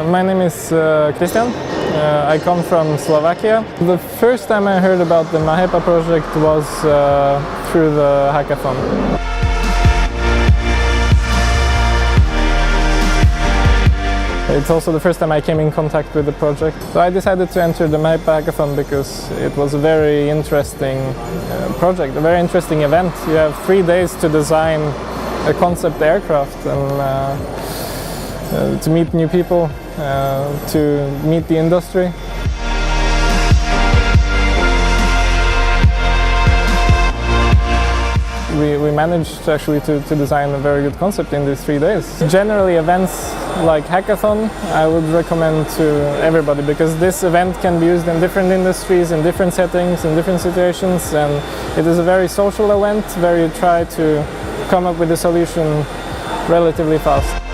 My name is Kristian. I come from Slovakia. The first time I heard about the MAHEPA project was through the hackathon. It's also the first time I came in contact with the project. So I decided to enter the MAHEPA Hackathon because it was a very interesting project, a very interesting event. You have 3 days to design a concept aircraft and to meet new people, to meet the industry. We managed actually to design a very good concept in these 3 days. Generally, events like hackathon I would recommend to everybody because this event can be used in different industries, in different settings, in different situations, and it is a very social event where you try to come up with a solution relatively fast.